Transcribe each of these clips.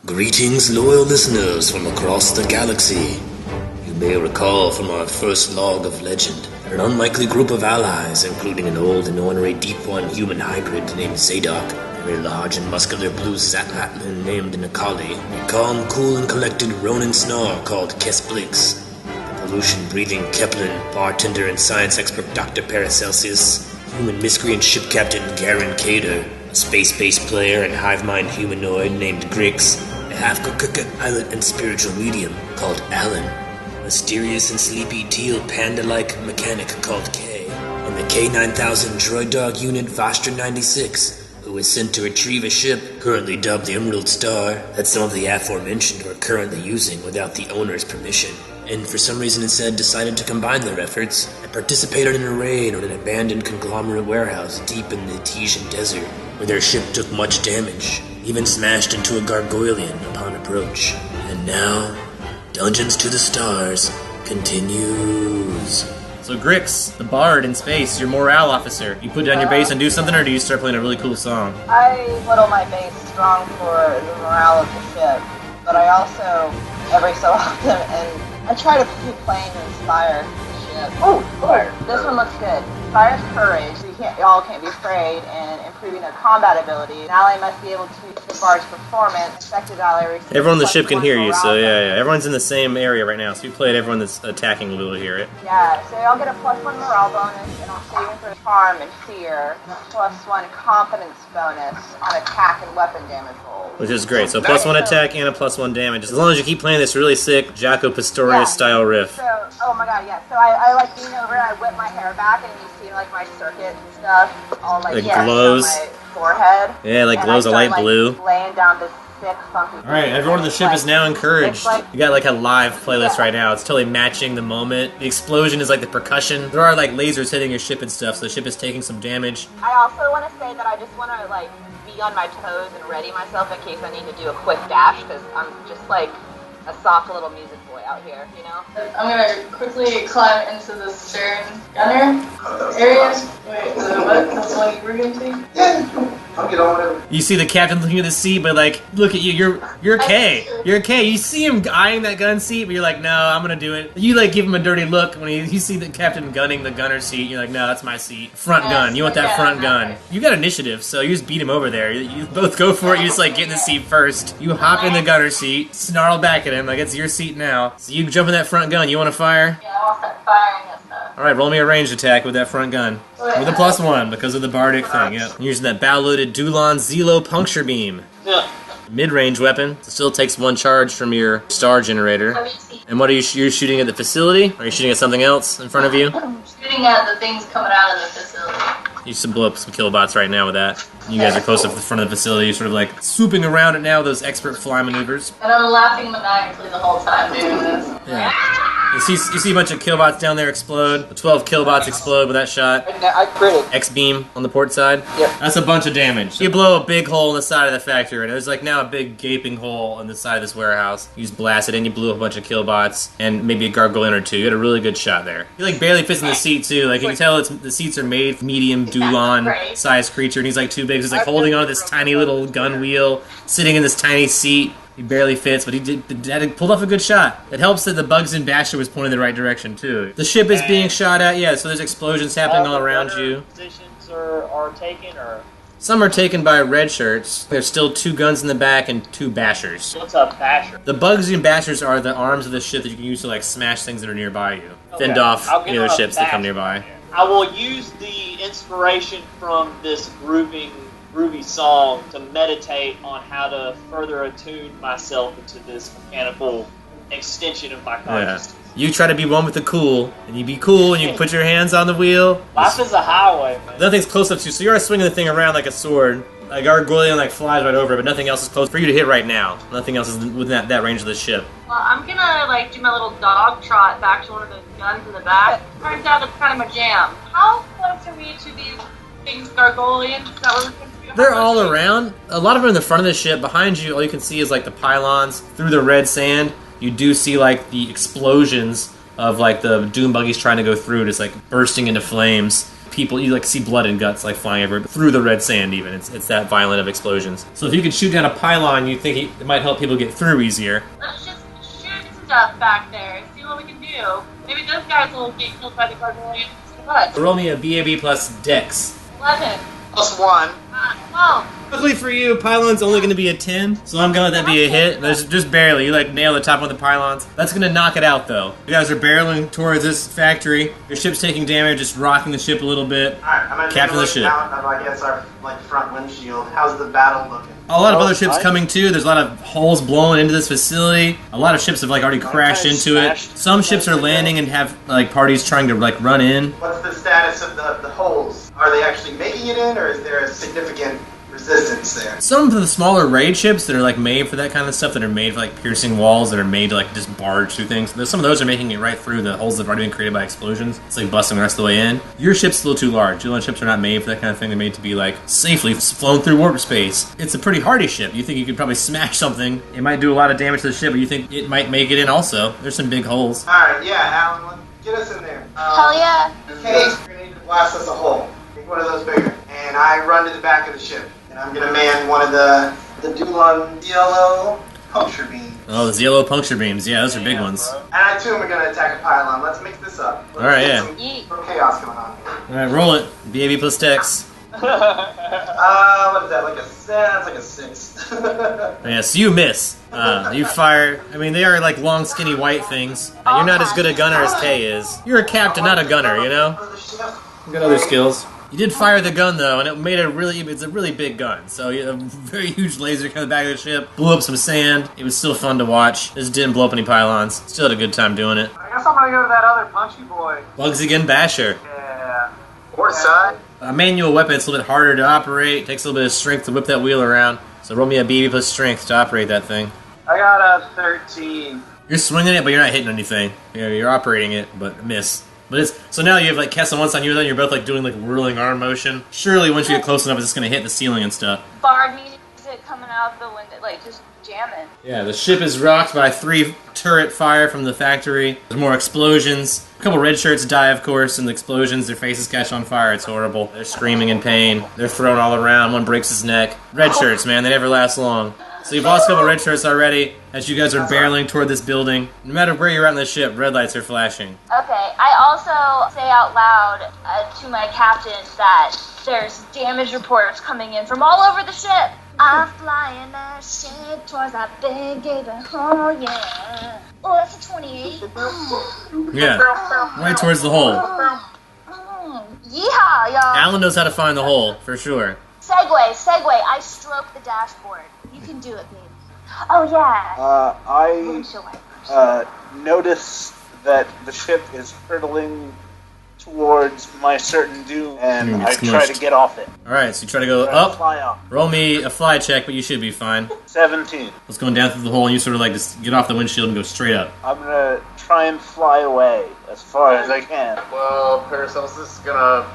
Greetings, loyal listeners from across the galaxy. You may recall from our first log of legend that an unlikely group of allies, including an old and ornery Deep One human hybrid named Zadok, a very large and muscular blue Zatlatlan named Nikali, a calm, cool, and collected Ronin Snar called Kesblix, the pollution-breathing Kepler bartender and science expert Dr. Paracelsius, human miscreant ship captain Garen Kader, a space-based player and hive-mind humanoid named Grix, a half-cooked pilot and spiritual medium called Alan, a mysterious and sleepy teal panda-like mechanic called Kay, and the K-9000 droid dog unit Vostra 96, who was sent to retrieve a ship, currently dubbed the Emerald Star, that some of the aforementioned were currently using without the owner's permission, and for some reason instead decided to combine their efforts and participated in a raid on an abandoned conglomerate warehouse deep in the Etesian desert, where their ship took much damage, even smashed into a gargoylian upon approach. And now, Dungeons to the Stars continues. So Grix, the bard in space, your morale officer. You put down your bass and do something, or do you start playing a really cool song? I whittle my bass strong for the morale of the ship, but I also, every so often, and I try to keep playing to inspire the ship. Oh, this one looks good. Inspires courage, so y'all can't be afraid, and improving their combat ability. An ally must be able to reach the bard's performance. Affected ally receives Everyone on the ship can hear you, so morale yeah. Everyone's in the same area right now, so you play it, everyone that's attacking will be able to hear it. Yeah, so y'all get a +1 morale bonus, and I'll saving for charm and fear, +1 confidence bonus on attack and weapon damage rolls. Which is great, so +1 attack and a +1 damage. As long as you keep playing this really sick Jaco Pastorius style riff. So, oh my god, yeah. So I like lean over and I whip my hair back and you see like my circuit and stuff all like glows. on my forehead. Yeah, like and glows I a start, light blue. Laying down this sick, funky. Alright, everyone on the ship is now encouraged. You got like a live playlist right now. It's totally matching the moment. The explosion is like the percussion. There are like lasers hitting your ship and stuff, so the ship is taking some damage. I also want to say that I just want to like be on my toes and ready myself in case I need to do a quick dash, because I'm just like a soft little music boy out here, you know? I'm gonna quickly climb into the stern gunner area. Wait, what? That's the one you were going to? Yeah, I'll get on whatever. You see the captain looking at the seat, but like, look at you, you're K. You're K. You see him eyeing that gun seat, but you're like, no, I'm gonna do it. You like give him a dirty look when you see the captain gunning the gunner seat. You're like, no, that's my seat. Front gun. You want that front gun. You got initiative, so you just beat him over there. You both go for it. You just like get in the seat first. You hop in the gunner seat, snarl back at him like it's your seat now. So you jump in that front gun. You want to fire? Yeah, I want that firing and stuff. Alright, roll me a ranged attack with that front gun. With a +1 because of the bardic thing, yep. You're using that bow-loaded Dulon Zelo puncture beam. Yeah. Mid-range weapon. It still takes 1 charge from your star generator. And what are you're shooting at the facility? Or are you shooting at something else in front of you? I'm shooting at the things coming out of the facility. You should blow up some killbots right now with that. You guys are close to the front of the facility, sort of like swooping around it now, those expert fly maneuvers. And I'm laughing maniacally the whole time doing this. Yeah. You see a bunch of killbots down there explode. The 12 killbots explode with that shot. I critted. X-beam on the port side. Yep. That's a bunch of damage. You blow a big hole in the side of the factory, and there's like now a big gaping hole in the side of this warehouse. You just blast it in, you blew up a bunch of killbots, and maybe a gargoyle or two. You had a really good shot there. He like barely fits in the seat too. Like you can tell the seats are made for medium Dulon sized creature, and he's like too big. So he's like holding on to this tiny little gun wheel, sitting in this tiny seat. He barely fits, but he pulled off a good shot. It helps that the bugs in Basher was pointing in the right direction too. The ship is being shot at, yeah, so there's explosions happening all around you. Positions are taken, or Some are taken by red shirts. There's still 2 guns in the back and 2 bashers. what's a basher? The bugs and bashers are the arms of the ship that you can use to like smash things that are nearby you. Fend off I'll give any other her a ships that come basher. nearby. I will use the inspiration from this groovy song to meditate on how to further attune myself into this mechanical extension of my Yeah. consciousness. You try to be one with the cool, and you be cool, and you put your hands on the wheel. Life is a highway, man. Nothing's close up to you, so you're swinging the thing around like a sword. A gargoyle like flies right over it, but nothing else is close for you to hit right now. Nothing else is within that range of the ship. Well, I'm gonna like do my little dog trot back to one of those guns in the back. Turns out that's kind of my jam. How close are we to these things, gargoyles? Is that what we're supposed to do? They're all around. A lot of them are in the front of the ship. Behind you, all you can see is like the pylons through the red sand. You do see like the explosions of like the doom buggies trying to go through, just like bursting into flames. people, you like see blood and guts like flying everywhere through the red sand. Even it's that violent of explosions. So if you could shoot down a pylon, you think it might help people get through easier. Let's just shoot stuff back there and see what we can do. Maybe those guys will get killed by the Gargoyles instead of us. Roll me a BAB plus Dex. 11. +1. 12. Luckily for you, pylon's only going to be a 10, so I'm gonna let that be a hit. There's just barely. You like nail the top one of the pylons. That's gonna knock it out though. You guys are barreling towards this factory. Your ship's taking damage, just rocking the ship a little bit. Alright, I'm gonna Captain take a the ship. look down of, I guess, our front windshield. How's the battle looking? A lot of other ships coming too. There's a lot of holes blown into this facility. A lot of ships have like already crashed into it. Some ships are landing and have like parties trying to like run in. What's the status of the holes? Are they actually making it in, or is there a significant resistance there? Some of the smaller raid ships that are like made for that kind of stuff, that are made for like piercing walls, that are made to like just barge through things. Some of those are making it right through the holes that have already been created by explosions. It's like busting the rest of the way in. Your ship's a little too large. Your ships are not made for that kind of thing. They're made to be like safely flown through warp space. It's a pretty hardy ship. You think you could probably smash something. It might do a lot of damage to the ship, but you think it might make it in also. There's some big holes. Alright, yeah, Alan, get us in there. Hell yeah. Kate, you're gonna need to blast us a hole. Make one of those bigger. And I run to the back of the ship. And I'm gonna man one of the Dulon yellow puncture beams. Oh, those yellow puncture beams. Yeah, those are big ones. And I too am gonna attack a pylon. Let's mix this up. Let's Alright, get yeah. some chaos going on here. Alright, roll it. BAB plus Dex. What is that? Like a that's like a 6. Yeah, so you miss. You fire. I mean, they are like long, skinny white things. And you're not as good a gunner as Kay is. You're a captain, not a gunner, you know? You got other skills. You did fire the gun though, and it made it's a really big gun. So you had a very huge laser coming back of the ship, blew up some sand. It was still fun to watch. Just didn't blow up any pylons. Still had a good time doing it. I guess I'm gonna go to that other punchy boy. Bugsy again, Basher. Yeah. Port side. A manual weapon, it's a little bit harder to operate. Takes a little bit of strength to whip that wheel around. So roll me a BB plus strength to operate that thing. I got a 13. You're swinging it, but you're not hitting anything. You're operating it, but miss. But it's so now you have like Kess on one side, you're both like doing like whirling arm motion. Surely once you get close enough, it's just gonna hit the ceiling and stuff. Bard music coming out the window, like just jamming. Yeah, the ship is rocked by 3 turret fire from the factory. There's more explosions. A couple red shirts die, of course, in the explosions. Their faces catch on fire. It's horrible. They're screaming in pain. They're thrown all around. One breaks his neck. Red shirts, man, they never last long. So you've lost a couple red shirts already as you guys are barreling toward this building. No matter where you're at on the ship, red lights are flashing. Okay, I also say out loud to my captain that there's damage reports coming in from all over the ship. I'm flying that ship towards that big gate. Oh, yeah. Oh, that's a 28. Yeah, right towards the hole. Yeehaw, y'all. Alan knows how to find the hole, for sure. Segway. I stroke the dashboard. You can do it, babe. Oh, yeah. I notice that the ship is hurtling towards my certain doom, and I try to get off it. Alright, so you try to go up. Fly off. Roll me a fly check, but you should be fine. 17. It's going down through the hole, and you sort of like just get off the windshield and go straight up. I'm gonna try and fly away as far as I can. Well, Paracelsus is gonna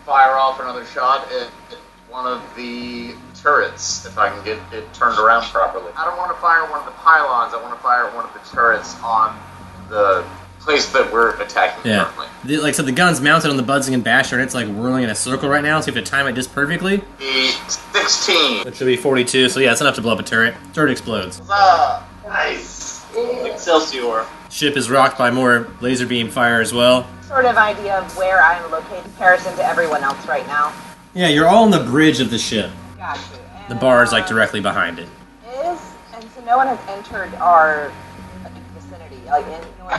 fire off another shot at one of the turrets, if I can get it turned around properly. I don't want to fire one of the pylons, I want to fire one of the turrets on the place that we're attacking currently. Like I said, the gun's mounted on the Budsing and Basher, and it's like whirling in a circle right now, so you have to time it just perfectly. The 16. Which should be 42, so yeah, it's enough to blow up a turret. Turret explodes. Nice. Excelsior. Ship is rocked by more laser beam fire as well. Sort of idea of where I'm located in comparison to everyone else right now. Yeah, you're all on the bridge of the ship. Gotcha. The bar is like directly behind it. And so no one has entered our vicinity, like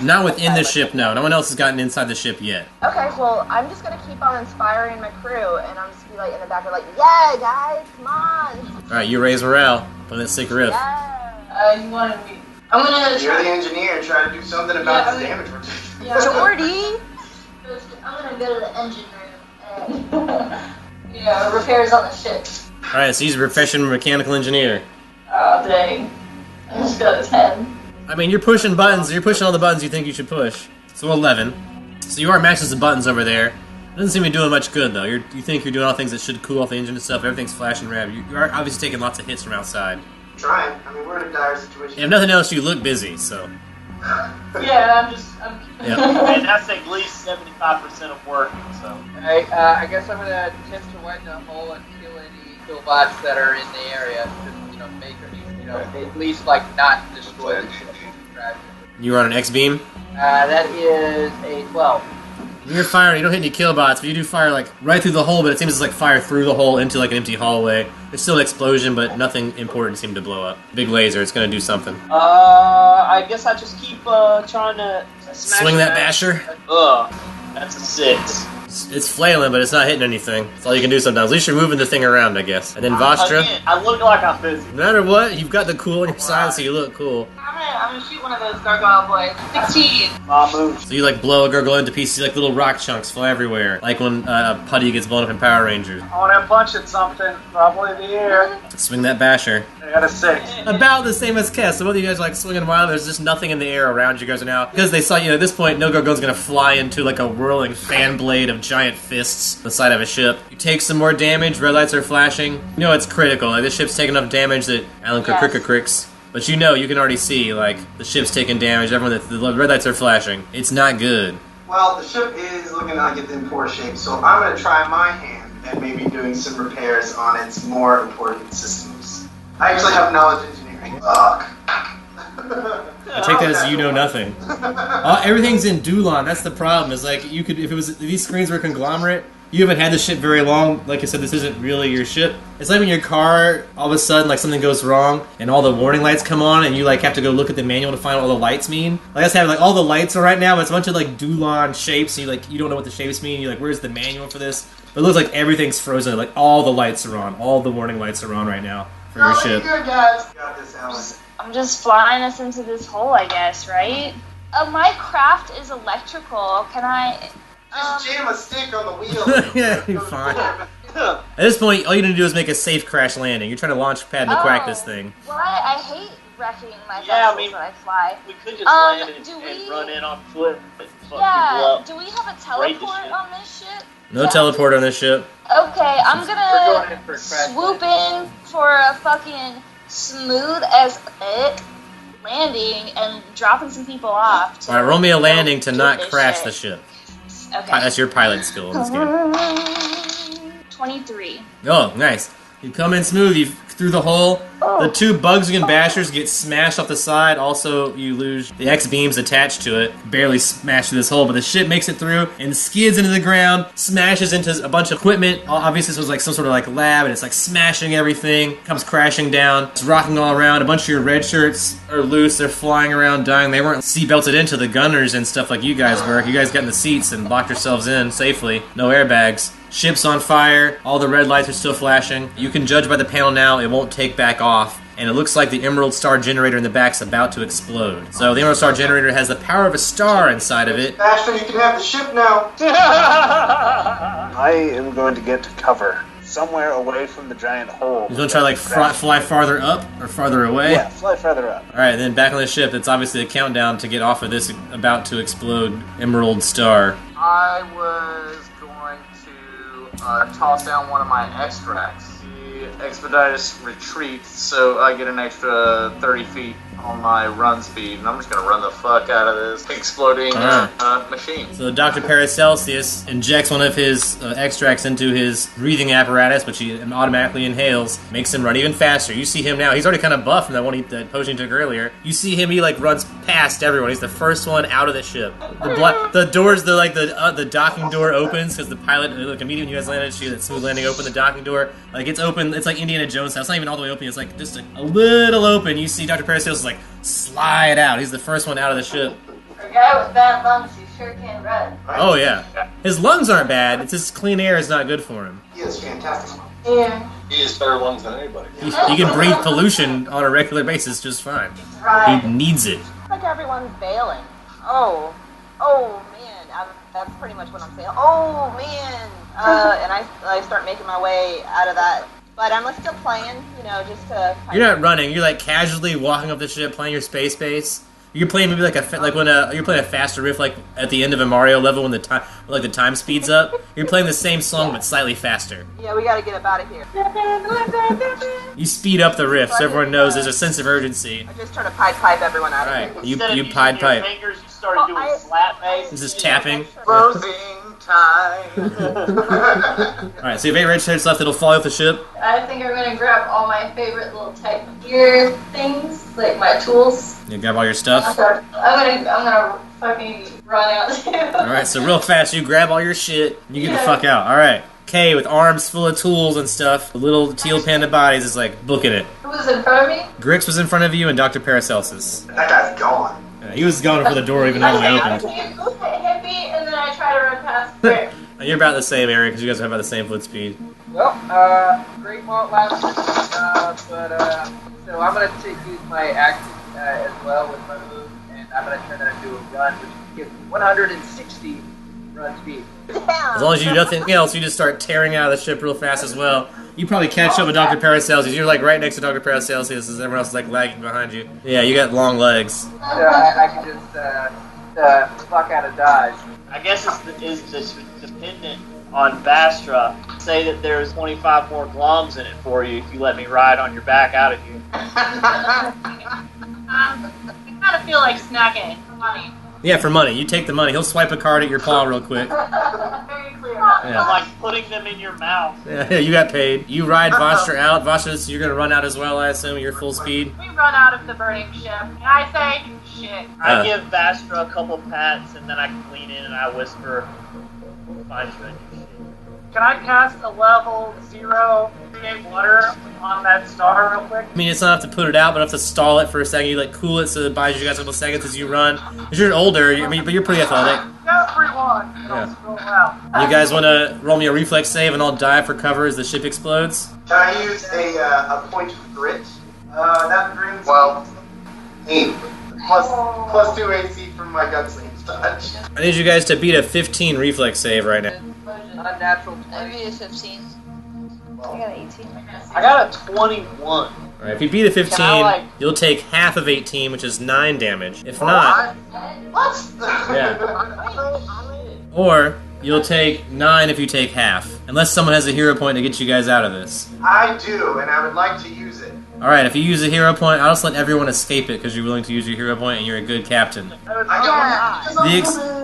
Not within the ship, no. No one else has gotten inside the ship yet. Okay, well, I'm just gonna keep on inspiring my crew, and I'm just gonna be like in the back, like, yeah, guys, come on. All right, you raise morale. Play that sick riff. Yeah. You wanted me. I'm gonna You're the engineer. Try to do something about this damage we're taking. Jordy. I'm gonna go to the engine room and repairs on the ship. All right, so he's a professional mechanical engineer. Oh, dang. I just got his head. I mean, you're pushing buttons. You're pushing all the buttons you think you should push. So 11. So you are matching some buttons over there. It doesn't seem to be doing much good, though. You think you're doing all things that should cool off the engine and stuff. Everything's flashing red. You are obviously taking lots of hits from outside. Trying. I mean, we're in a dire situation. And if nothing else, you look busy, so. Yeah, I'm Yep. And that's at least 75% of working, so. Alright, I guess I'm gonna attempt to widen the hole and kill any killbots that are in the area. Just, make it, at least, not destroy the ship. You run an X-beam? That is a 12. When you're firing, you don't hit any killbots, but you do fire, right through the hole, but it seems to, fire through the hole into, an empty hallway. There's still an explosion, but nothing important seemed to blow up. Big laser, it's gonna do something. I guess I just keep, trying to smash Swing that basher? Ugh, that's a 6. It's flailing, but it's not hitting anything. That's all you can do sometimes. At least you're moving the thing around, I guess. And then Vostra. Again, I look like I'm busy. No matter what, you've got the cool on your side, so you look cool. I'm gonna shoot one of those gargoyle boys. 16. My move. So you blow a gargoyle into pieces, little rock chunks fly everywhere. Like when Putty gets blown up in Power Rangers. I want to punch at something, probably the air. Swing that basher. I got a 6. About the same as Kess. So both of you guys swinging wild, there's just nothing in the air around you guys are now. Because they saw, at this point, no gargoyle's gonna fly into a whirling fan blade of giant fists on the side of a ship. You take some more damage, red lights are flashing. It's critical. This ship's taking enough damage that Alan cricks. But you can already see, the ship's taking damage, everyone, the red lights are flashing. It's not good. Well, the ship is looking like it's in poor shape, so I'm going to try my hand at maybe doing some repairs on its more important systems. I actually have knowledge engineering. Ugh. I take that as you know nothing. Everything's in Dulon, that's the problem, is if these screens were conglomerate, you haven't had the ship very long. Like I said, this isn't really your ship. It's like when your car, all of a sudden, something goes wrong, and all the warning lights come on, and you, have to go look at the manual to find what all the lights mean. That's having, all the lights are right now, but it's a bunch of, Dulon shapes, and you don't know what the shapes mean. You're where's the manual for this? But it looks like everything's frozen. All the lights are on. All the warning lights are on right now for your ship. Good, guys. Got this, Alan. I'm just flying us into this hole, I guess, right? My craft is electrical. Can I... Just jam a stick on the wheel. Yeah, you're fine. At this point, all you need to do is make a safe crash landing. You're trying to launch pad to crack this thing. Well, I hate wrecking my vessels when I fly. We could just land and run in on foot. Yeah, do we have a teleport on this ship? No teleport on this ship. Okay, I'm gonna swoop in for a fucking smooth as it landing and dropping some people off. Alright, roll me a landing to not crash the ship. Okay. That's your pilot skill in this game. 23. Oh, nice. You come in smooth, you through the hole. The two Bugskin bashers get smashed off the side. Also, you lose the X-beams attached to it. Barely smashed through this hole, but the ship makes it through and skids into the ground, smashes into a bunch of equipment. Obviously, this was some sort of lab, and it's smashing everything. Comes crashing down. It's rocking all around. A bunch of your red shirts are loose. They're flying around, dying. They weren't seatbelted into the gunners and stuff like you guys were. You guys got in the seats and locked yourselves in safely. No airbags. Ship's on fire, all the red lights are still flashing. You can judge by the panel now, it won't take back off. And it looks like the Emerald Star generator in the back's about to explode. So the Emerald Star generator has the power of a star inside of it. Bastion, you can have the ship now. I am going to get to cover. Somewhere away from the giant hole. You're going to try fly farther up or farther away? Yeah, fly farther up. Alright, then back on the ship, it's obviously a countdown to get off of this about to explode Emerald Star. I was going to toss down one of my extracts. The Expeditious Retreat, so I get an extra 30 feet on my run speed, and I'm just going to run the fuck out of this exploding machine. So Dr. Paracelsus injects one of his extracts into his breathing apparatus, which he automatically inhales, makes him run even faster. You see him now, he's already kind of buff from that potion he took earlier. You see him, he runs past everyone. He's the first one out of the ship. The doors, the docking door opens, because the pilot, immediately when you guys landed, that smooth landing open, the docking door, it's open, it's like Indiana Jones style. It's not even all the way open, it's just a little open. You see Dr. Paracelsus slide out. He's the first one out of the ship. For a guy with bad lungs, he sure can run. Oh, yeah. His lungs aren't bad. It's just clean air is not good for him. He has fantastic lungs. Yeah. He has better lungs than anybody. He can breathe pollution on a regular basis just fine. Right. He needs it. Like everyone's bailing. Oh man, that's pretty much what I'm saying. Oh man, and I start making my way out of that. But I'm still playing, just to... You're not running. You're casually walking up the ship, playing your space base. You're playing maybe when you're playing a faster riff, at the end of a Mario level when the time speeds up. You're playing the same song but slightly faster. Yeah, we got to get up out of here. You speed up the riff so everyone knows there's a sense of urgency. I just try to pipe everyone out of here. You pied pipe. Fingers, you started doing slap bass. This is tapping. Closing time. Alright, so you have 8 red shirts left that'll fly off the ship. I think I'm gonna grab all my favorite little type gear things, like my tools. You grab all your stuff. I'm gonna fucking run out too. Alright, so real fast, you grab all your shit, and you get the fuck out. Alright. Kay, with arms full of tools and stuff, the little teal panda bodies is like booking it. Who was in front of me? Grix was in front of you, and Dr. Paracelsus. That guy's gone. He was gone before the door even all the way opened. I hippie, and then I try to run past Grix. You're about the same area, because you guys are about the same foot speed. Well, great vault last week, so I'm gonna use my action as well with my move, and I'm gonna turn that into a run, which gives me 160 run speed. As long as you do nothing else, you just start tearing out of the ship real fast as well. You probably catch up with Dr. Paracelsus. You're like right next to Dr. Paracelsus, as everyone else is like lagging behind you. Yeah, you got long legs. So I can just fuck out of dodge. I guess it's dependent on Vastra. Say that there's 25 more gloms in it for you if you let me ride on your back out of here. I kind of feel like snacking for money. Yeah, for money. You take the money. He'll swipe a card at your paw real quick. Very clear. Yeah. I'm like putting them in your mouth. Yeah, you got paid. You ride Vostra out. Vostra, you're going to run out as well, I assume. You're full speed. We run out of the burning ship, and I say, shit. I give Vastra a couple pats, and then I lean in and I whisper, "We'll find you in your shit." Can I cast a level 0 create water on that star real quick? I mean, it's not enough to put it out, but enough to stall it for a second. You like cool it so it buys you guys a couple seconds as you run. Because you're older, but you're pretty athletic. Yeah, 3-1, and I'll scroll out. You guys want to roll me a reflex save, and I'll dive for cover as the ship explodes? Can I use a point of grit? That brings 8 plus 2 AC from my gunslinger touch. I need you guys to beat a 15 reflex save right now. Unnatural 20. I beat a 15. I got an 18. I got a 21. Alright, if you beat a 15, you'll take half of 18, which is 9 damage. If not... What? Yeah. Or, you'll take 9 if you take half. Unless someone has a hero point to get you guys out of this. I do, and I would like to use it. Alright, if you use a hero point, I'll just let everyone escape it because you're willing to use your hero point and you're a good captain.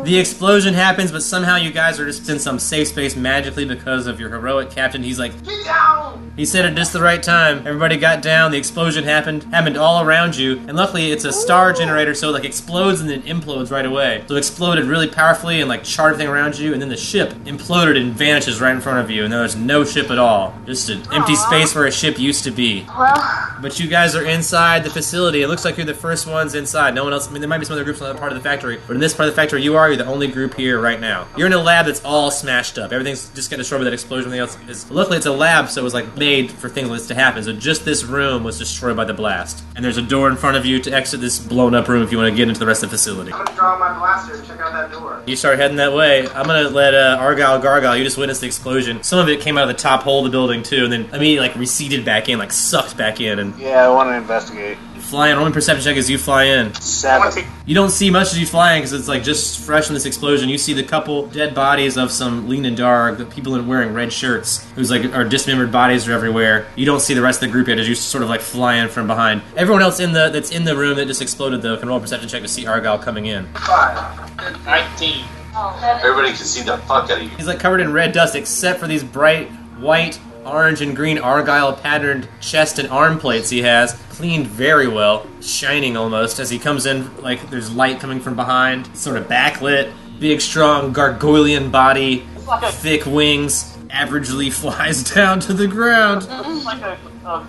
The explosion happens, but somehow you guys are just in some safe space magically because of your heroic captain. He's like, get down! He said it just the right time. Everybody got down, the explosion happened all around you, and luckily it's a star generator, so it like explodes and then implodes right away. So it exploded really powerfully and like charred everything around you, and then the ship imploded and vanishes right in front of you, and there's no ship at all. Just an empty space where a ship used to be. Well... But you guys are inside the facility. It looks like you're the first ones inside. No one else. I mean, there might be some other groups in the other part of the factory, but in this part of the factory, you're the only group here right now. You're in a lab that's all smashed up. Everything's just getting destroyed by that explosion. Everything else is. Luckily, it's a lab, so it was like made for things like this to happen. So just this room was destroyed by the blast. And there's a door in front of you to exit this blown up room if you want to get into the rest of the facility. I'm gonna draw my blaster and check out that door. You start heading that way. I'm gonna let Argyle Gargyle. You just witnessed the explosion. Some of it came out of the top hole of the building too, and then immediately like receded back in, like sucked back in. And yeah, I want to investigate. Fly in. Roll me perception check as you fly in. 7. You don't see much as you fly in because it's like just fresh from this explosion. You see the couple dead bodies of some lean and dark, the people wearing red shirts, whose like are dismembered bodies are everywhere. You don't see the rest of the group yet as you sort of like fly in from behind. Everyone else that's in the room that just exploded though can roll a perception check to see Argyle coming in. 19. Everybody can see the fuck out of you. He's like covered in red dust except for these bright white, orange, and green Argyle patterned chest and arm plates he has. Cleaned very well, shining almost as he comes in. Like there's light coming from behind, sort of backlit. Big, strong gargoylean body, thick wings. Averagely flies down to the ground. It's like a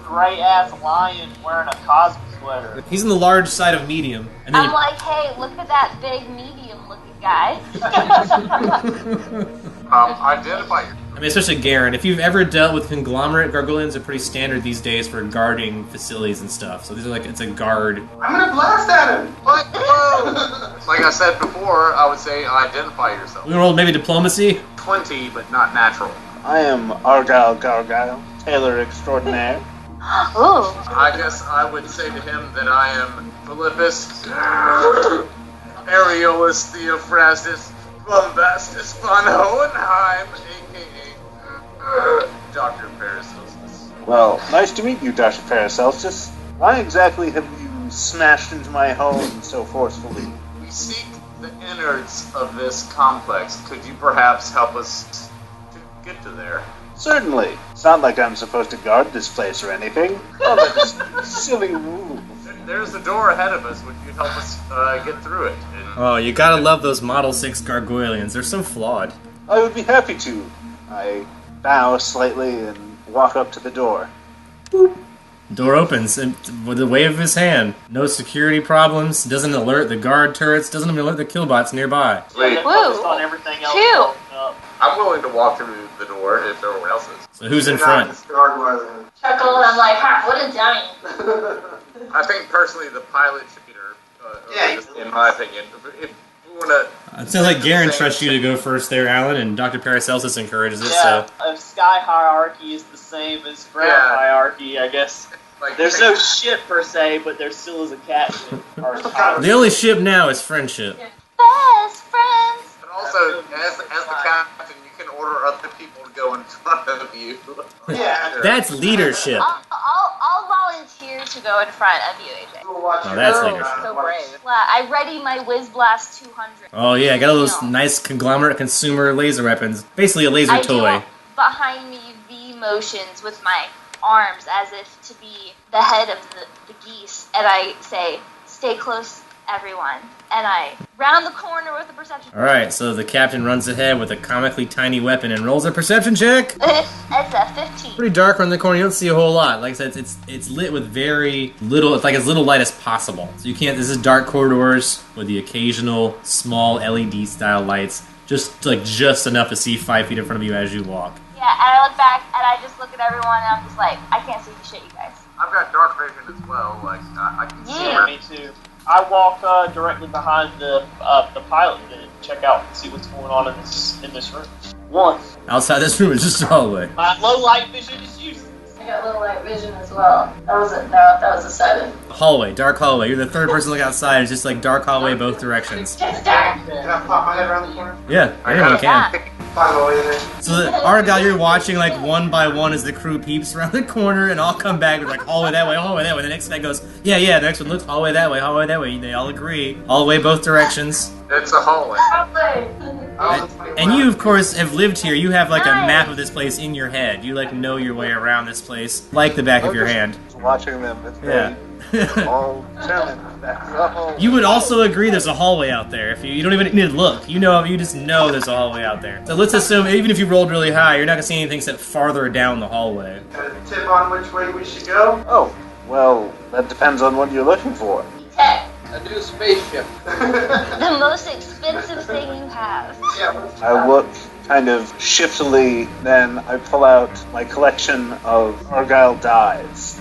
gray ass lion wearing a Cosby sweater. He's in the large side of medium. And then I'm like, hey, look at that big medium looking guy. Identify your... I mean, especially Garen. If you've ever dealt with conglomerate, gargoyles are pretty standard these days for guarding facilities and stuff. So these are like, it's a guard. I'm gonna blast at him! What? Like I said before, I would say identify yourself. We roll maybe diplomacy? 20, but not natural. I am Argyle Gargyle, tailor extraordinaire. Ooh. I guess I would say to him that I am Philippus Areolus Theophrastus Bombastus von Hohenheim, a.k.a. Dr. Paracelsus. Well, nice to meet you, Dr. Paracelsus. Why exactly have you smashed into my home so forcefully? We seek the innards of this complex. Could you perhaps help us to get to there? Certainly. It's not like I'm supposed to guard this place or anything. Oh, that is silly rule. There's a door ahead of us. Would you help us get through it? Oh, you gotta love those Model 6 Gargoylians. They're so flawed. I would be happy to. I bow slightly and walk up to the door. Boop. Door opens and with a wave of his hand. No security problems. Doesn't alert the guard turrets. Doesn't even alert the killbots nearby. They're focused on everything else. Phew. I'm willing to walk through the door if everyone else is. So who's in front? Chuckle, and I'm like, ha, what a dummy. I think personally the pilot should be in my opinion. If we want to... It sounds like Garen trusts you to go first there, Alan, and Dr. Paracelsus encourages it, Yeah, so... if sky hierarchy is the same as ground hierarchy, I guess. Like, there's no ship per se, but there still is a captain. The only ship now is friendship. Best friends. But also, as the captain, you can order other people to go in front of you. Yeah. That's leadership. I'll volunteer to go in front of you, AJ. Oh, that's leadership. So brave. I ready my Whiz Blast 200. Oh yeah, got all those nice conglomerate consumer laser weapons. Basically a laser toy. Do behind me V motions with my arms as if to be the head of the geese. And I say, stay close, everyone. And I round the corner with a perception. Alright, so the captain runs ahead with a comically tiny weapon and rolls a perception check. It's a 15. Pretty dark around the corner, you don't see a whole lot. Like I said, it's lit with very little, it's like as little light as possible. So you can't, this is dark corridors with the occasional small LED style lights. Just enough to see 5 feet in front of you as you walk. Yeah, and I look back and I just look at everyone and I'm just like, I can't see the shit, you guys. I've got dark vision as well. Like I can see. Yeah, me too. I walk directly behind the pilot and check out and see what's going on in this room. 1. Outside this room is just a hallway. My low light vision is useless. I got low light vision as well. That was a 7. Hallway, dark hallway. You're the third person to look outside. It's just like dark hallway both directions. It's dark. Can I pop my head around the corner? Yeah, anyone can. Find my way in there. So Argyle, you're watching like one by one as the crew peeps around the corner, and I'll come back with like hallway that way, hallway that way. The next guy goes, yeah. The next one looks hallway that way, hallway that way. They all agree, hallway both directions. It's a hallway. And you, of course, have lived here. You have like a map of this place in your head. You like know your way around this place like the back of your hand. Watching them, it's all determined. That's all. You would also agree there's a hallway out there. If you don't even need to look, you just know there's a hallway out there. So let's assume even if you rolled really high, you're not gonna see anything except farther down the hallway. Got a tip on which way we should go? Oh, well, that depends on what you're looking for. Tech. A new spaceship. The most expensive thing you have. I look kind of shiftily, then I pull out my collection of Argyle dies.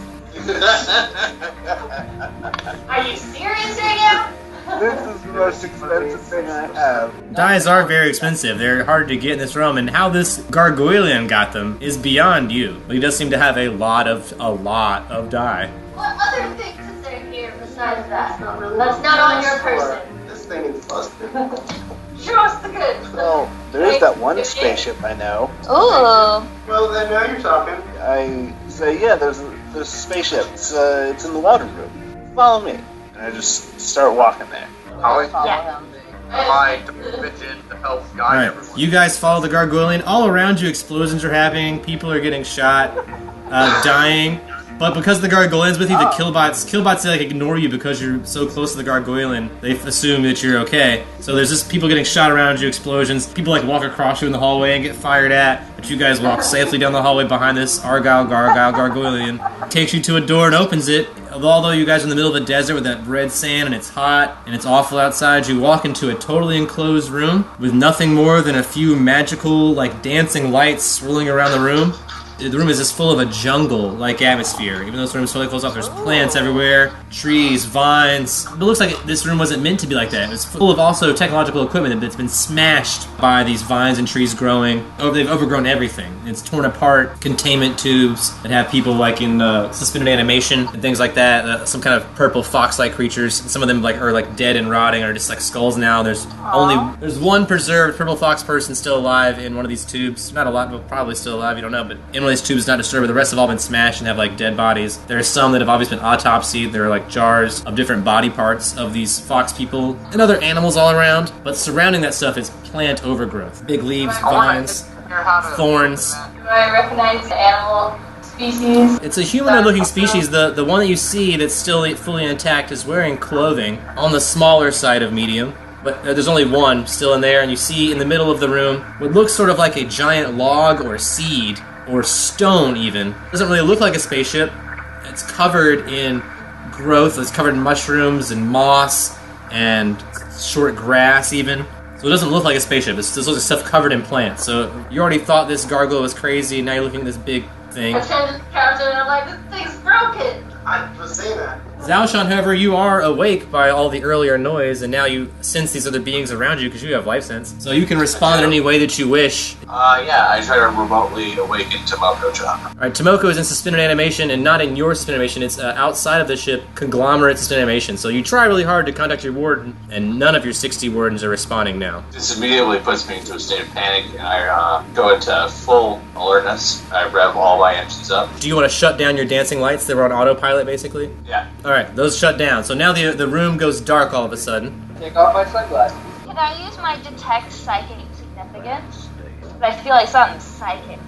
Are you serious right now? This is the most expensive thing I have. Dies are very expensive. They're hard to get in this realm, and how this Gargoylian got them is beyond you. But he does seem to have a lot of die. What other things is there here besides that? That's not on your person. This thing is busted. Trust the good. Well, there is that one spaceship I know. Ooh. Well, then now you're talking. I say, yeah, there's a spaceship. It's in the water room. Follow me. And I just start walking there. Holly? Yeah. My vision to help guide everyone. Alright, you guys follow the Gargoylian. All around you, explosions are happening. People are getting shot, dying. But because the Gargoylian's with you, the Killbots like ignore you because you're so close to the Gargoylian. They assume that you're okay. So there's just people getting shot around you, explosions. People like walk across you in the hallway and get fired at. But you guys walk safely down the hallway behind this Gargoylian. Takes you to a door and opens it. Although you guys are in the middle of a desert with that red sand and it's hot and it's awful outside, you walk into a totally enclosed room with nothing more than a few magical, like dancing lights swirling around the room. The room is just full of a jungle-like atmosphere. Even though this room is totally closed off, there's plants everywhere, trees, vines. It looks like this room wasn't meant to be like that. It's full of also technological equipment that's been smashed by these vines and trees growing. They've overgrown everything. It's torn apart, containment tubes that have people like in suspended animation and things like that. Some kind of purple fox-like creatures. Some of them are dead and rotting, or just like skulls now. There's one preserved purple fox person still alive in one of these tubes. Not a lot, but probably still alive. You don't know, but in one of of these tubes is not disturbed, but the rest have all been smashed and have like dead bodies. There are some that have obviously been autopsied. There are like jars of different body parts of these fox people and other animals all around. But surrounding that stuff is plant overgrowth. Big leaves, vines, thorns. Do I recognize the animal species? It's a humanoid-looking species. The one that you see that's still fully intact is wearing clothing on the smaller side of medium. But there's only one still in there, and you see in the middle of the room what looks sort of like a giant log or seed or stone even. Doesn't really look like a spaceship. It's covered in growth. It's covered in mushrooms and moss and short grass even. So it doesn't look like a spaceship. This looks like stuff covered in plants. So you already thought this gargoyle was crazy, and now you're looking at this big thing. I turned to the captain and I'm like, this thing's broken. I was saying that. Zaoshan, however, you are awake by all the earlier noise, and now you sense these other beings around you because you have life sense. So you can respond in any way that you wish. Yeah, I try to remotely awaken Tomoko-chan. Alright, Tomoko is in suspended animation, and not in your suspended animation. It's outside of the ship, conglomerate suspended animation. So you try really hard to contact your warden, and none of your 60 wardens are responding now. This immediately puts me into a state of panic, and I go into full alertness. I rev all my engines up. Do you want to shut down your dancing lights that were on autopilot, basically? Yeah. Alright, those shut down. So now the room goes dark all of a sudden. Take off my sunglasses. Can I use my detect psychic significance? But I feel like something psychic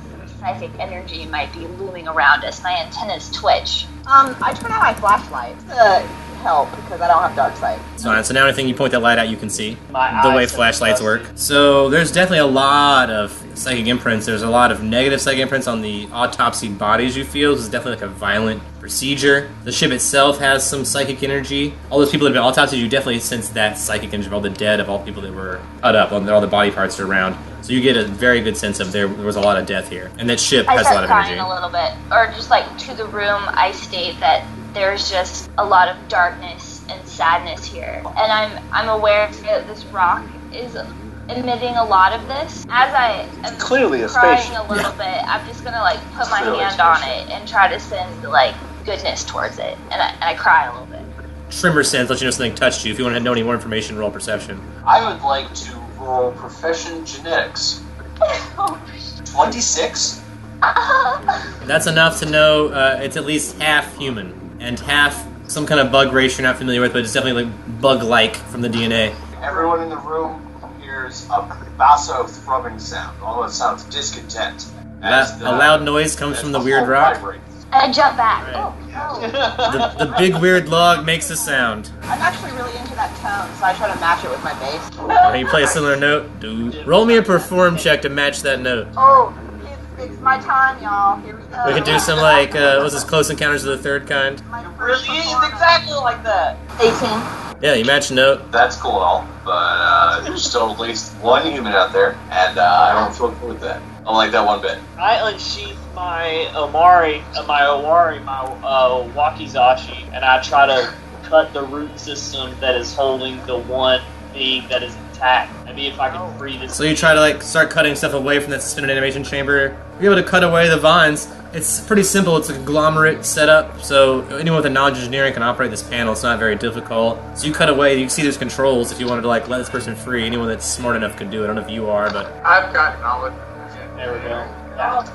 energy might be looming around us. My antennas twitch. I turn on my flashlight to help because I don't have dark sight. It's fine. So now anything you point that light at, you can see. My The way eyes are flashlights work. busted. So there's definitely a lot of psychic imprints. There's a lot of negative psychic imprints on the autopsied bodies you feel. This is definitely like a violent procedure. The ship itself has some psychic energy. All those people that have been autopsied, you definitely sense that psychic energy of all the dead, of all the people that were cut up, all the body parts are around. So you get a very good sense of there was a lot of death here. And that ship I has a lot start of crying energy. a little bit, or just like to the room, I state that there's just a lot of darkness and sadness here, and I'm aware that this rock is emitting a lot of this. As I am Clearly a crying spaceship. a little bit, I'm just gonna like put my Clearly a hand on it and try to send like goodness towards it, and I cry a little bit. Tremor sense lets you know something touched you. If you want to know any more information, roll perception. I would like to roll profession genetics. 26? That's enough to know it's at least half human and half some kind of bug race you're not familiar with, but it's definitely like bug-like from the DNA. Everyone in the room hears a basso thrumming sound, although it sounds discontent. A loud noise comes from the weird rock. I jump back. Right. Oh. The big weird log makes a sound. I'm actually really into that tone, so I try to match it with my bass. When you play a similar note, roll me a perform check to match that note. Oh, it's my time, y'all. Here we go. We could do some like, what's this, Close Encounters of the Third Kind? Really is exactly like that. 18. Yeah, you match a note. That's cool and all, but there's still at least one human out there, and I don't feel good with that. I don't like that one bit. I unsheath my wakizashi, and I try to cut the root system that is holding the one being that is intact. Maybe if I can free this. So you try to like start cutting stuff away from that suspended animation chamber. You're able to cut away the vines. It's pretty simple. It's a conglomerate setup, so anyone with a knowledge of engineering can operate this panel. It's not very difficult. So you cut away. You can see there's controls if you wanted to like let this person free. Anyone that's smart enough could do it. I don't know if you are, but I've got knowledge. There we go. Knowledge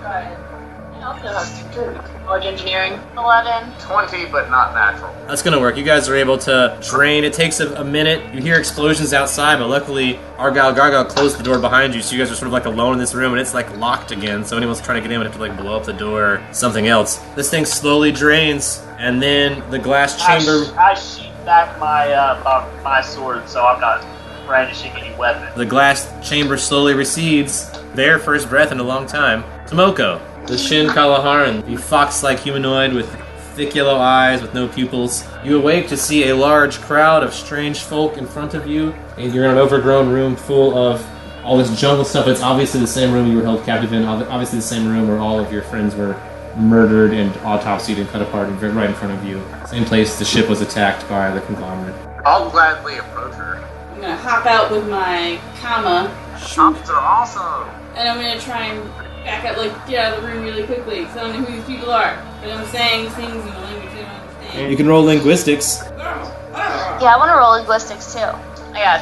engineering. 11. 20, but not natural. that's gonna work. You guys are able to drain. It takes a minute. You hear explosions outside, but luckily Argyle Gargoyle closed the door behind you, so you guys are sort of like alone in this room, and it's like locked again. So anyone's trying to get in would have to like blow up the door or something else. This thing slowly drains, and then the glass chamber. I sheath back my sword, so I'm not brandishing any weapon. The glass chamber slowly recedes. Their first breath in a long time. Tomoko, the Shin Kalaharan, the fox-like humanoid with thick yellow eyes with no pupils. You awake to see a large crowd of strange folk in front of you, and you're in an overgrown room full of all this jungle stuff. It's obviously the same room you were held captive in, obviously the same room where all of your friends were murdered and autopsied and cut apart right in front of you. Same place the ship was attacked by the conglomerate. I'll gladly approach her. I'm gonna hop out with my kama, Officer awesome! and I'm gonna try and back up, like, get out of the room really quickly, because I don't know who these people are. But I'm saying things in a language I don't understand. You can roll linguistics. Yeah, I want to roll linguistics too. Yeah,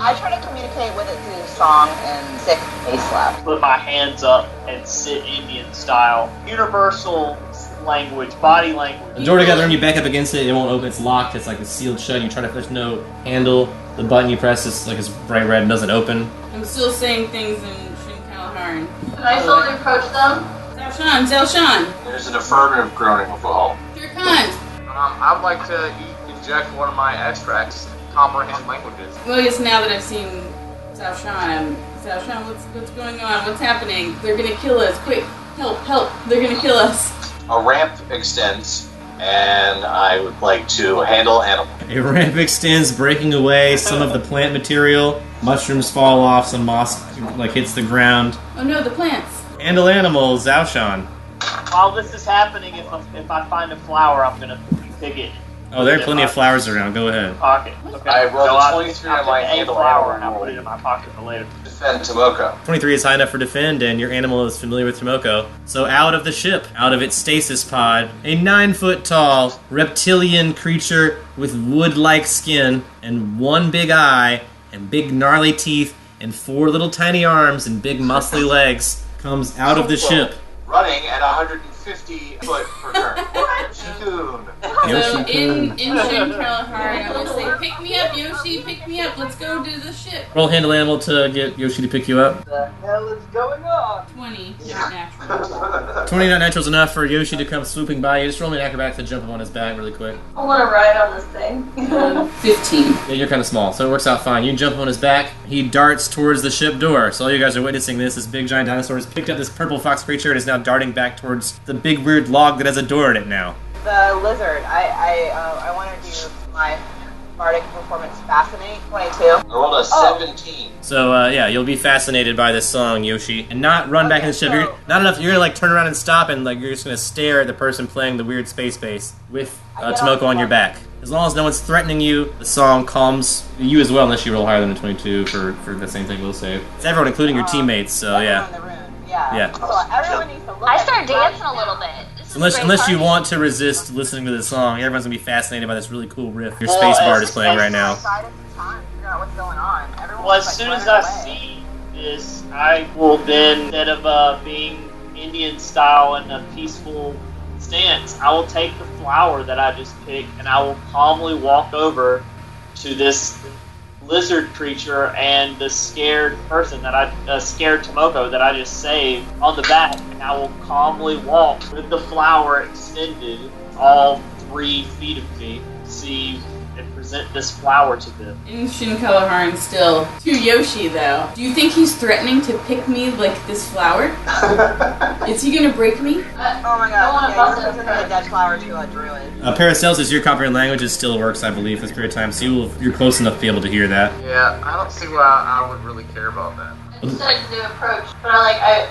I try to communicate with it through song and sick bass slap. Put my hands up and sit Indian style. Universal language, body language. The door together and you back up against it, it won't open, it's locked, it's like it's sealed shut. You try to push no handle, the button you press is like it's bright red and doesn't open. I'm still saying things in Shin Kalahari. Can I slowly approach them? Zelshan! There's an affirmative groaning of all. Turkant! I'd like to inject one of my extracts to comprehend languages. Well, I guess now that I've seen Zelshan, what's going on? What's happening? They're gonna kill us. Quick, help, they're gonna kill us. A ramp extends, and I would like to handle animal. A ramp extends, breaking away some of the plant material. Mushrooms fall off, some moss like hits the ground. Oh no, the plants. Handle animals, Zelshan. While this is happening, if I find a flower, I'm gonna pick it. Oh, there are plenty of flowers around. Go ahead. Pocket. Okay. I rolled a 23 on my I handle flower and I animal. put it in my pocket for later. Defend Tomoko. 23 is high enough for defend, and your animal is familiar with Tomoko. So out of the ship, out of its stasis pod, a 9-foot-tall reptilian creature with wood-like skin and one big eye and big gnarly teeth and 4 little tiny arms and big muscly legs comes out of the ship. Running at 150 foot per turn. Yoshi-kun. So in Shin Kalahari, I will say, pick me up, Yoshi, pick me up, let's go to the ship. Roll handle animal to get Yoshi to pick you up. What the hell is going on? 20, not natural. 20 not natural is enough for Yoshi to come swooping by you. Just roll me an acrobatics to jump up on his back really quick. I want to ride on this thing. 15. Yeah, you're kind of small, so it works out fine. You jump on his back. He darts towards the ship door. So all you guys are witnessing this. This big giant dinosaur has picked up this purple fox creature and is now darting back towards the big weird log that has a door in it now. The lizard. I want to do my bardic performance fascinate. 22. I rolled a 17. So yeah, you'll be fascinated by this song, Yoshi, and not run back in the ship. You're not enough. You're gonna like turn around and stop, and like you're just gonna stare at the person playing the weird space bass with Tomoko on your back. As long as no one's threatening you, the song calms you as well, unless you roll higher than a 22 for the same thing we'll save. It's everyone, including your teammates. So yeah. Yeah. So everyone needs to look I at start me. dancing a little bit. This is Unless great you party. want to resist listening to the song, everyone's gonna be fascinated by this really cool riff your space bard is playing right now. What's going on? Everyone's Well, as like soon as running I away. see this, I will then, instead of being Indian style in a peaceful stance, I will take the flower that I just picked and I will calmly walk over to this lizard creature and the scared person scared Tomoko that I just saved on the back, and I will calmly walk with the flower extended all 3 feet of me, see and present this flower to them. In Shin Kalahari still. To Yoshi, though. Do you think he's threatening to pick me like this flower? Is he gonna break me? Oh my god, yeah, you're presenting a dead flower to a druid. Paracelsus, your comprehend languages still works, I believe, for this period of time, so you're close enough to be able to hear that. Yeah, I don't see why I would really care about that. I decided to do approach, but I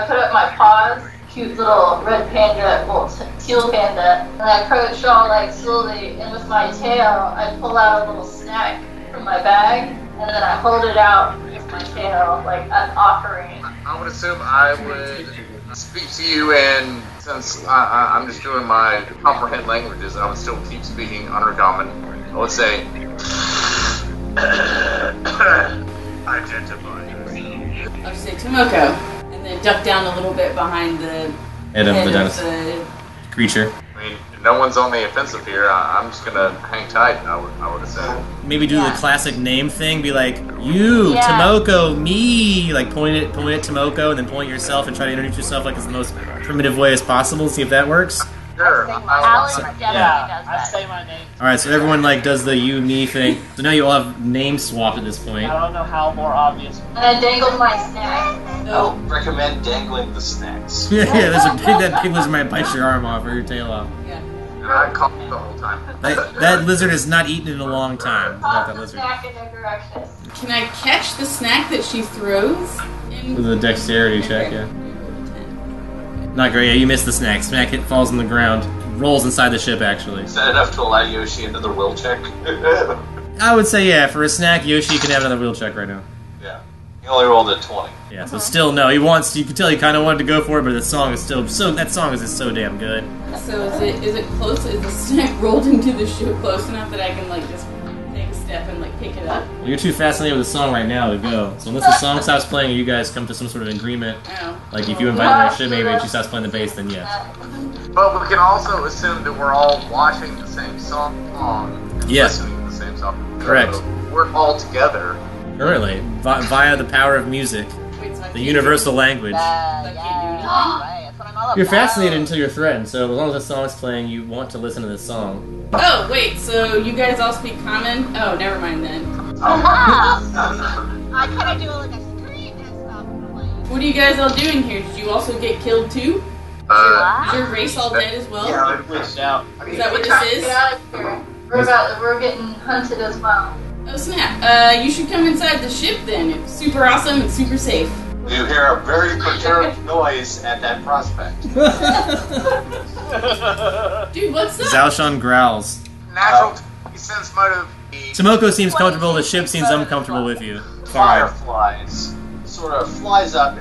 put up my paws, cute little red panda, well, teal panda, and I approach all like slowly, and with my tail, I pull out a little snack from my bag, and then I hold it out with my tail, like an offering. I would assume I would speak to you, and since I'm just doing my comprehend languages, I would still keep speaking Undercommon. I would say, identify. I'll just say Tomoko. And then duck down a little bit behind the Head of the dinosaur the creature. I mean, no one's on the offensive here. I'm just gonna hang tight. I would have said. Maybe do the classic name thing. Be like, you, Yeah. Tomoko, me. Like point at Tomoko, and then point yourself and try to introduce yourself like it's the most primitive way as possible. See if that works. Sure. Alan So- definitely Yeah, does I that. say my name. All right, so everyone like does the you me thing. So now you all have names swapped at this point. I don't know how more obvious. And I dangled my snack. I would recommend dangling the snacks. Yeah, there's a pig. That pig lizard might bite your arm off or your tail off. And I caught the whole time. That lizard has not eaten in a long time. Not Toss that the lizard. snack in their direction. Can I catch the snack that she throws? With a dexterity check, yeah. Not great. Yeah, you miss the snack. Snack it falls on the ground, rolls inside the ship. Actually, Is that enough to allow Yoshi another will check? I would say yeah. For a snack, Yoshi can have another wheel check right now. Yeah. He only rolled a 20. Yeah, so still no. He wants. You can tell he kind of wanted to go for it, but the song is still so. That song is just so damn good. So is it close? Is the snack rolled into the ship close enough that I can like just take a step and like pick it up. Well, you're too fascinated with the song right now to go. So unless the song stops playing, you guys come to some sort of agreement. Oh. Like if you invite her shit, maybe if she stops playing the bass, then yes. But we can also assume that we're all watching the same song and Yes. listening to the same song. Correct. So we're all together. Currently, via the power of music, Wait, so I the can't universal language. I can't do anything? Right, that's what I'm all about. You're fascinated until you're threatened. So as long as the song's playing, you want to listen to the song. Oh, wait, so you guys all speak common? Oh, never mind then. I kind of do like a scream and stuff. What are you guys all doing here? Did you also get killed too? Is your race all dead as well? Yeah, we glitched out. Is that what Trying this to is? get out of here. We're getting hunted as well. Oh snap. You should come inside the ship then. It's super awesome, it's super safe. You hear a very perturbed noise at that prospect. Dude, what's up? Zalshan growls. Natural sense motive. Tomoko seems comfortable, the ship seems uncomfortable with you. Fireflies sort of flies up.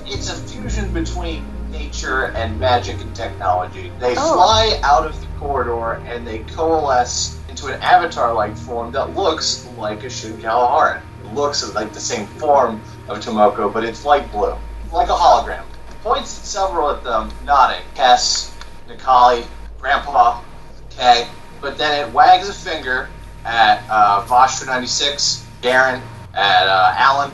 It's a fusion between nature and magic and technology. They fly out of the corridor and they coalesce into an avatar-like form that looks like a Shin Kalaharan. It looks like the same form of Tomoko, but it's light blue, like a hologram. Points at several of them, nodding. Kess, Nikali, Grandpa, Kay. But then it wags a finger at Voshra 96, Darren, at Alan,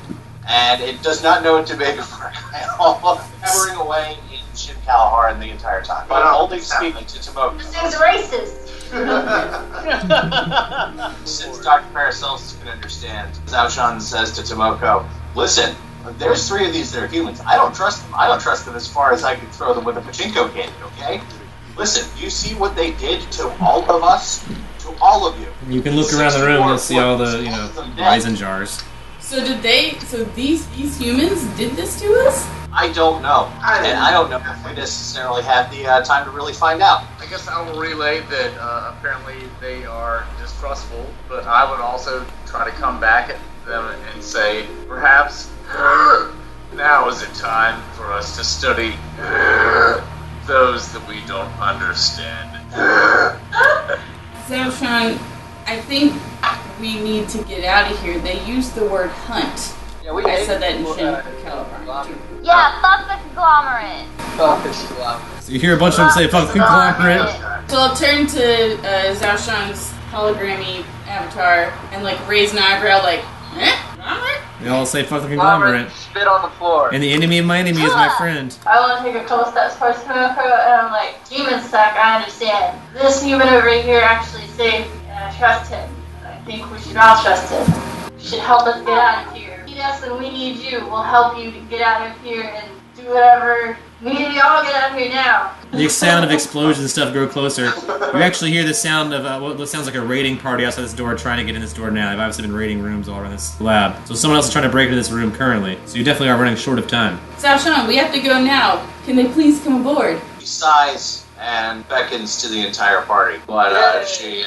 and it does not know what to make of her at all, hammering away in Shin Kalaharan the entire time. But only speaking to Tomoko. This thing's racist. Since Dr. Paracelsus can understand, Zalshan says to Tomoko, listen, there's 3 of these that are humans. I don't trust them. I don't trust them as far as I can throw them with a pachinko candy, okay? Listen, you see what they did to all of us? To all of you. You can look around the room and see all the, Ryzen jars. So these humans did this to us? I don't know. And I don't know if we necessarily had the time to really find out. I guess I will relay that apparently they are distrustful, but I would also try to come back at them and say, perhaps now is the time for us to study those that we don't understand. Zalshan, I think we need to get out of here. They used the word hunt. Yeah, we I said that in Shin Kalaharan too. Yeah, fuck the conglomerate. Fuck this conglomerate. So you hear a bunch of them say, fuck conglomerate. So I'll turn to Zalshan's hologrammy avatar and like raise an eyebrow like, Conglomerate? They all say, fuck the conglomerate. Spit on the floor. And the enemy of my enemy is my friend. I want to take a couple steps towards Tomoko, and I'm like, Demon Sack, I understand. This human over here actually saved me, and I trust him. And I think we should all trust him. You should help us get out of here. Need us and we need you. We'll help you to get out of here and do whatever. We need to all get out of here now. The sound of explosions and stuff grow closer. You actually hear the sound of what sounds like a raiding party outside this door trying to get in this door now. They've obviously been raiding rooms all around this lab. So someone else is trying to break into this room currently. So you definitely are running short of time. Zalshan, we have to go now. Can they please come aboard? She sighs and beckons to the entire party, but she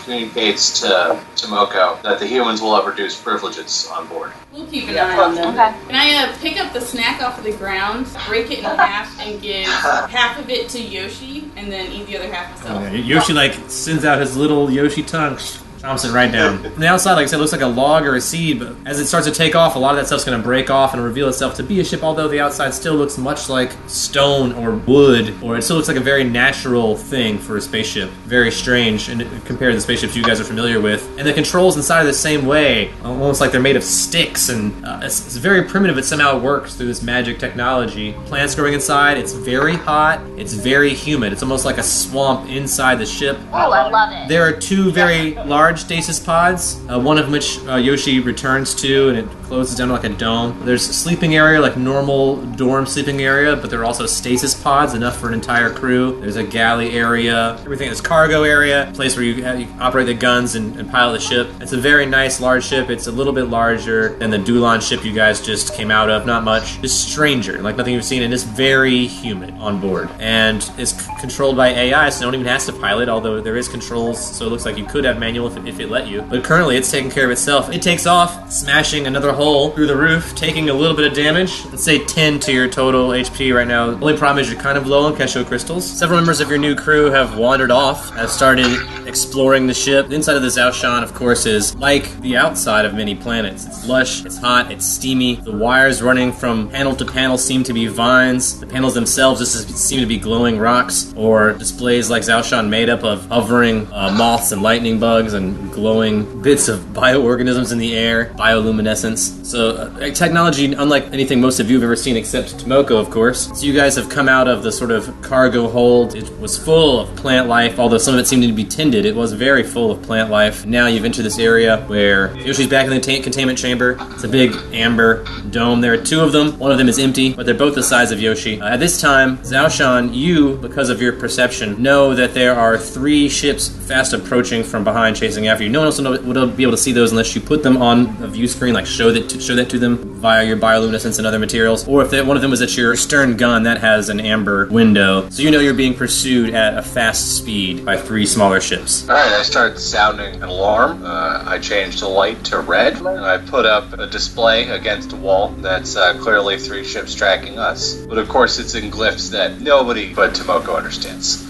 communicates to Tomoko that the humans will have reduced privileges on board. We'll keep an eye on them. Okay. Can I pick up the snack off of the ground, break it in half, and give half of it to Yoshi, and then eat the other half myself? Okay. Yoshi sends out his little Yoshi tongue, chomps it right down. From the outside, like I said, it looks like a log or a seed, but as it starts to take off, a lot of that stuff's going to break off and reveal itself to be a ship, although the outside still looks much like stone or wood, or it still looks like a very natural thing for a spaceship. Very strange and compared to the spaceships you guys are familiar with. And the controls inside are the same way, almost like they're made of sticks, and it's very primitive, but somehow it works through this magic technology. Plants growing inside, it's very hot, it's very humid. It's almost like a swamp inside the ship. Oh, I love it. There are 2 very large stasis pods, one of which Yoshi returns to, and it closes down like a dome. There's a sleeping area, like normal dorm sleeping area, but there are also stasis pods, enough for an entire crew. There's a galley area, everything. There's cargo area, place where you operate the guns and pilot the ship. It's a very nice, large ship. It's a little bit larger than the Dulon ship you guys just came out of. Not much. Just stranger, like nothing you've seen, and it's very humid on board. And it's controlled by AI, so no one even has to pilot, although there is controls, so it looks like you could have manual if it let you. But currently, it's taking care of itself. It takes off, smashing another hole through the roof, taking a little bit of damage. Let's say 10 to your total HP right now. The only problem is you're kind of low on Kesho crystals. Several members of your new crew have wandered off, have started exploring the ship. The inside of the Zhao Shan, of course, is like the outside of many planets. It's lush, it's hot, it's steamy. The wires running from panel to panel seem to be vines. The panels themselves just seem to be glowing rocks or displays like Zhao Shan made up of hovering moths and lightning bugs and glowing bits of bioorganisms in the air, bioluminescence. So technology unlike anything most of you have ever seen except Tomoko, of course. So you guys have come out of the sort of cargo hold. It was full of plant life, although some of it seemed to be tended. It was very full of plant life. Now you've entered this area where Yoshi's back in the containment chamber. It's a big amber dome. There are two of them. One of them is empty, but they're both the size of Yoshi. At this time, Zhao Shan, you, because of your perception, know that there are 3 ships fast approaching from behind, chasing after you. No one else would be able to see those unless you put them on a view screen, like show that to them via your bioluminescence and other materials. Or if one of them was at your stern gun, that has an amber window. So you know you're being pursued at a fast speed by 3 smaller ships. Alright, I start sounding an alarm. I change the light to red, and I put up a display against a wall that's clearly 3 ships tracking us. But of course it's in glyphs that nobody but Tomoko understands.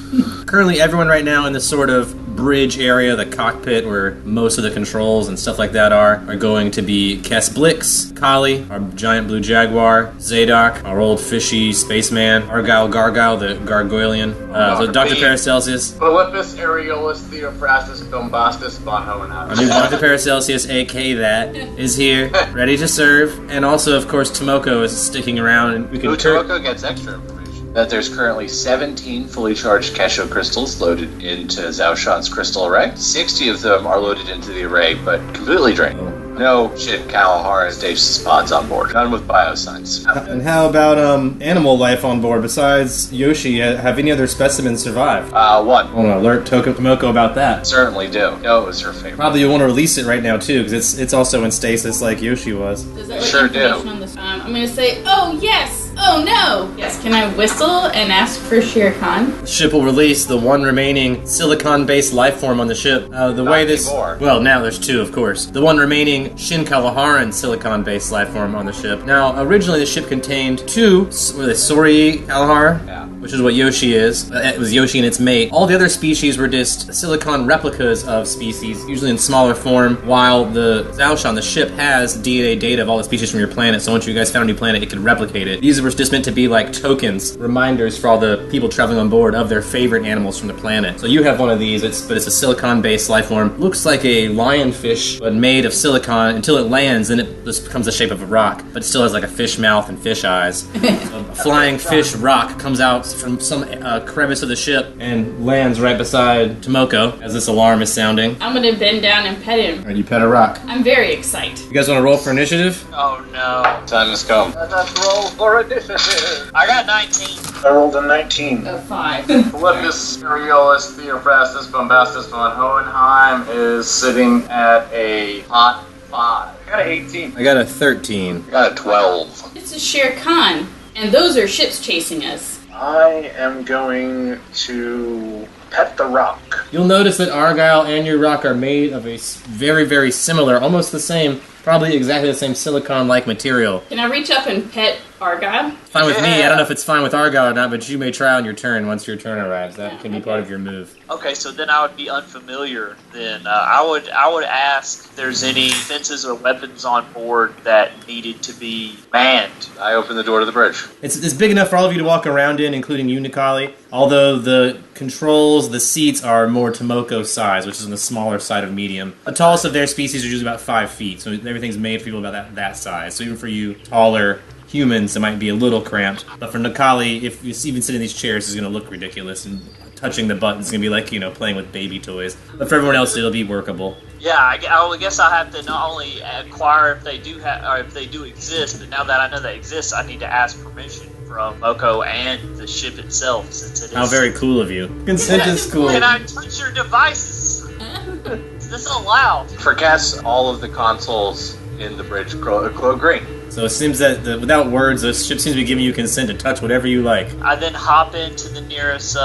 Currently, everyone right now in this sort of bridge area, the cockpit where most of the controls and stuff like that are going to be Kes Blix, Kali, our giant blue jaguar, Zadok, our old fishy spaceman, Argyle Gargyle, the gargoylean, so Dr. Paracelsus, Philippus Areolus Theophrastus Bombastus von Hohenheim. our new Dr. Paracelsus, aka that, is here, ready to serve, and also, of course, Tomoko is sticking around, and we can... Tomoko gets extra information. That there's currently 17 fully charged Kesho crystals loaded into Zhao Shan's crystal array. 60 of them are loaded into the array, but completely drained. No Shin Kalahar and Stasis pods on board. None with biosigns. And how about animal life on board? Besides Yoshi, have any other specimens survived? One. I want to alert Tomoko about that. Certainly do. No, it was her favorite. Probably you want to release it right now too, because it's also in stasis like Yoshi was. Does that sure do. On this, I'm going to say, oh yes! Oh no! Yes, can I whistle and ask for Shere Khan? The ship will release the one remaining silicon-based life form on the ship. Well, now there's 2, of course. The one remaining Shin Kalaharan silicon-based life form on the ship. Now, originally the ship contained 2, Sori Kalahar, which is what Yoshi is. It was Yoshi and its mate. All the other species were just silicon replicas of species, usually in smaller form, while the Zhao Shan, the ship, has DNA data of all the species from your planet, so once you guys found a new planet, it could replicate it. These were just meant to be like tokens, reminders for all the people traveling on board of their favorite animals from the planet. So you have one of these, but it's a silicon-based life form. Looks like a lionfish, but made of silicon. Until it lands, then it just becomes the shape of a rock, but it still has like a fish mouth and fish eyes. So a flying fish rock comes out from some crevice of the ship and lands right beside Tomoko as this alarm is sounding. I'm gonna bend down and pet him. Alright, you pet a rock. I'm very excited. You guys want to roll for initiative? Oh no. Time has come. Let's roll for initiative. I got 19. I rolled a 19. A 5. Philippus Areolus Theophrastus Bombastus von Hohenheim is sitting at a hot 5. I got an 18. I got a 13. I got a 12. It's a Shere Khan, and those are ships chasing us. I am going to pet the rock. You'll notice that Argyle and your rock are made of a very, very similar, almost the same, probably exactly the same silicon-like material. Can I reach up and pet Argyle? Fine with me. I don't know if it's fine with Argyle or not, but you may try on your turn once your turn arrives. That can be part of your move. Okay, so then I would be unfamiliar. Then I would ask if there's any defenses or weapons on board that needed to be manned. I open the door to the bridge. It's big enough for all of you to walk around in, including you, Nikali. Although the controls, the seats are more Tomoko size, which is on the smaller side of medium. The tallest of their species are usually about 5 feet, so everything's made for people about that size. So even for you taller humans, it might be a little cramped. But for Nikali, if you even sit in these chairs, it's going to look ridiculous, and touching the buttons is going to be like, playing with baby toys. But for everyone else, it'll be workable. Yeah, I guess I have to not only acquire if they do exist, but now that I know they exist, I need to ask permission from Moko and the ship itself, since it is... How very cool of you. Consent is cool. Can I touch your devices? Is this allowed? For Cass, all of the consoles in the bridge glow green. So it seems that without words, the ship seems to be giving you consent to touch whatever you like. I then hop into the nearest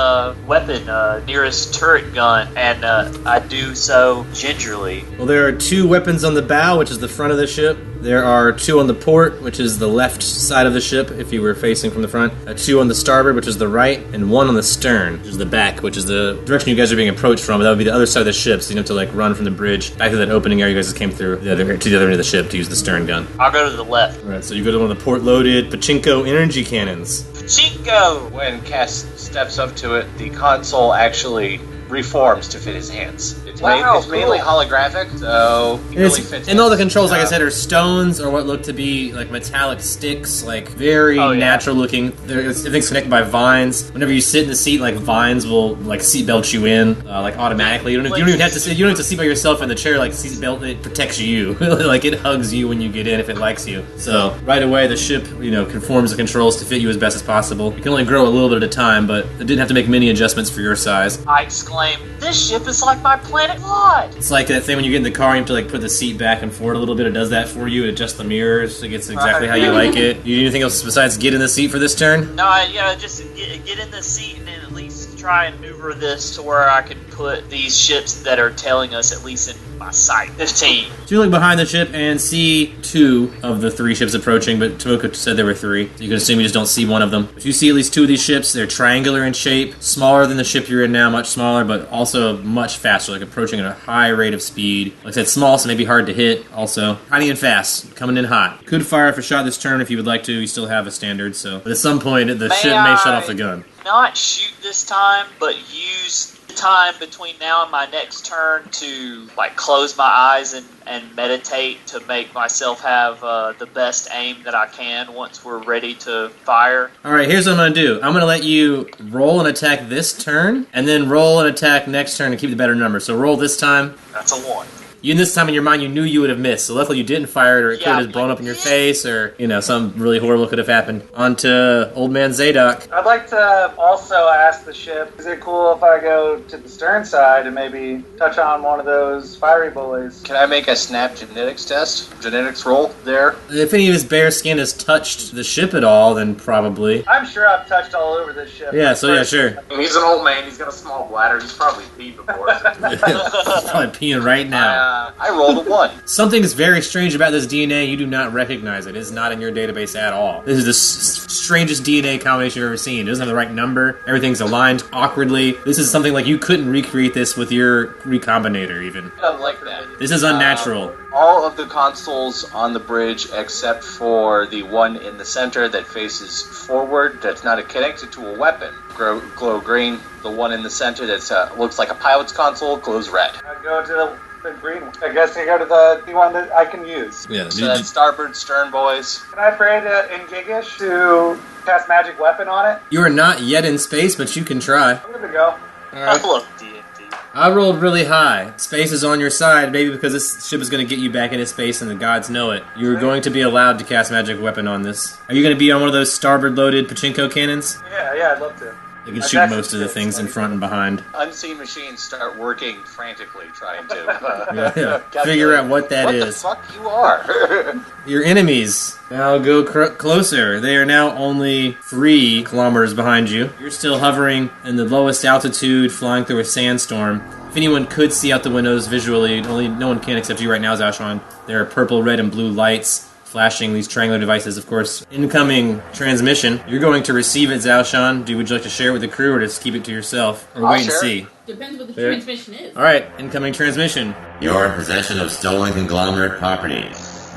weapon, nearest turret gun, and I do so gingerly. Well, there are 2 weapons on the bow, which is the front of the ship. There are 2 on the port, which is the left side of the ship, if you were facing from the front. 2 on the starboard, which is the right, and 1 on the stern, which is the back, which is the direction you guys are being approached from. That would be the other side of the ship, so you have to like run from the bridge back to that opening area you guys came through to the other end of the ship to use the stern gun. I'll go to the left. All right, so you go to one of the port-loaded Pachinko energy cannons. Pachinko! When Cass steps up to it, the console actually reforms to fit his hands. It's mainly holographic, so it really fits. And all the controls, like I said, are stones or what look to be like metallic sticks, like very natural looking. Everything's connected by vines. Whenever you sit in the seat, like vines will like seatbelt you in, like automatically. You don't even have to sit. You don't have to seatbelt yourself in the chair. Like seatbelt, it protects you. Like it hugs you when you get in if it likes you. So right away, the ship conforms the controls to fit you as best as possible. You can only grow a little bit at a time, but it didn't have to make many adjustments for your size. I exclaim, "This ship is like my planet God!" It's like that thing when you get in the car, you have to like put the seat back and forward a little bit. It does that for you. It adjusts the mirrors. It gets exactly how you like it. You do anything else besides get in the seat for this turn? No, just get in the seat and then at least try and maneuver this to where I can put these ships that are tailing us at least in my sight. 15. So you look behind the ship and see 2 of the 3 ships approaching, but Tomoko said there were 3. So you can assume you just don't see one of them. But you see at least 2 of these ships. They're triangular in shape, smaller than the ship you're in now, much smaller, but also much faster, like approaching at a high rate of speed. Like I said, small, so maybe hard to hit. Also, hiding in fast, coming in hot. Could fire off a shot this turn if you would like to. You still have a standard, so. But at some point, the ship may shut off the gun. Not shoot this time, but use the time between now and my next turn to like close my eyes and meditate to make myself have the best aim that I can once we're ready to fire. Alright, here's what I'm going to do. I'm going to let you roll an attack this turn, and then roll an attack next turn to keep the better number. So roll this time. That's a 1. You, this time in your mind, you knew you would have missed. So luckily you didn't fire it, or it could have blown up in your face, or, something really horrible could have happened. On to Old Man Zadok. I'd like to also ask the ship, is it cool if I go to the stern side and maybe touch on one of those fiery boys? Can I make a snap genetics test? Genetics roll there? If any of his bare skin has touched the ship at all, then probably. I'm sure I've touched all over this ship. Yeah, sure. He's an old man. He's got a small bladder. He's probably peed before. He's probably peeing right now. I rolled a 1. Something is very strange about this DNA. You do not recognize it. It is not in your database at all. This is the strangest DNA combination you've ever seen. It doesn't have the right number. Everything's aligned awkwardly. This is something like you couldn't recreate this with your recombinator, even. I don't like that. This is unnatural. All of the consoles on the bridge, except for the one in the center that faces forward, that's not connected to a weapon, glow green. The one in the center that looks like a pilot's console glows red. I go to the green one. I guess I go to the one that I can use. Yeah. So that's starboard, stern, boys. Can I pray in Gigish to cast magic weapon on it? You are not yet in space, but you can try. I'm gonna go. Alright. I love D&D. I rolled really high. Space is on your side, maybe because this ship is going to get you back into space and the gods know it. You're going to be allowed to cast magic weapon on this. Are you going to be on one of those starboard-loaded Pachinko cannons? Yeah, I'd love to. You can shoot most of the things in front and behind. Unseen machines start working frantically, trying to figure out what that is. What the fuck you are? Your enemies. Now go closer. They are now only 3 kilometers behind you. You're still hovering in the lowest altitude, flying through a sandstorm. If anyone could see out the windows visually, no one can except you right now, Zaoshan. There are purple, red, and blue lights flashing these triangular devices, of course. Incoming transmission. You're going to receive it, Zaoshan. Would you like to share it with the crew or just keep it to yourself? Or wait and see? Depends what the transmission is. Alright, incoming transmission. You're in possession of stolen conglomerate property.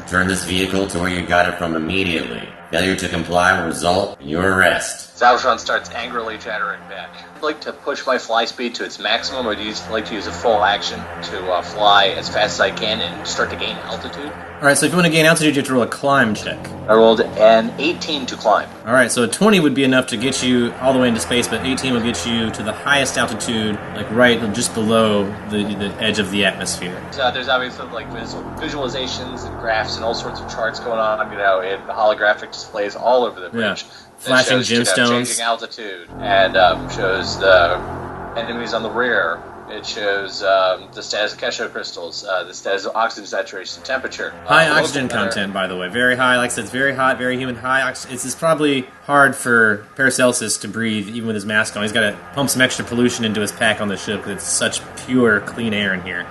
Return this vehicle to where you got it from immediately. Failure to comply will result in your arrest. Zaoshan starts angrily chattering back. I'd like to push my fly speed to its maximum, or like to use a full action to fly as fast as I can and start to gain altitude. Alright, so if you want to gain altitude, you have to roll a climb check. I rolled an 18 to climb. Alright, so a 20 would be enough to get you all the way into space, but 18 will get you to the highest altitude, like right just below the edge of the atmosphere. So there's obviously like visualizations and graphs and all sorts of charts going on, and holographic displays all over the bridge. Yeah. Flashing shows, gemstones. Changing altitude, and shows the enemies on the rear It shows the status of Kesho crystals, the status of oxygen saturation, temperature. High oxygen content, by the way. Very high. Like I said, it's very hot, very humid. High oxygen. It's probably hard for Paracelsus to breathe, even with his mask on. He's got to pump some extra pollution into his pack on the ship because it's such pure, clean air in here.